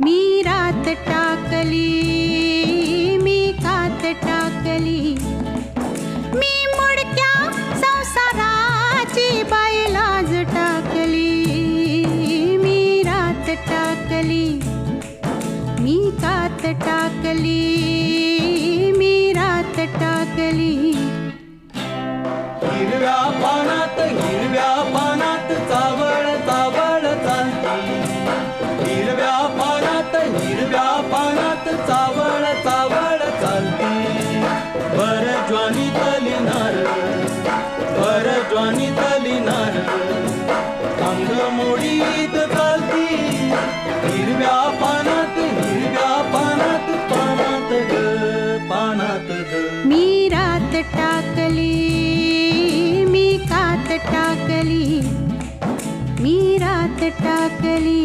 मी रात टाकली, मी कात टाकली, मी मुडक्या संसाराची बाई लाज टाकली. मी रात टाकली, मी कात टाकली, मी रात टाकली. हिरव्या पानात चावळ चावळ चालती. हिरव्या पानात चावळ चावळ चालती. भर ज्वानीतली नार अंग मोडीत चालती. हिरव्या पानात पानात ग. मी रात टाकली, मी कात टाकली, मी रात टाकली.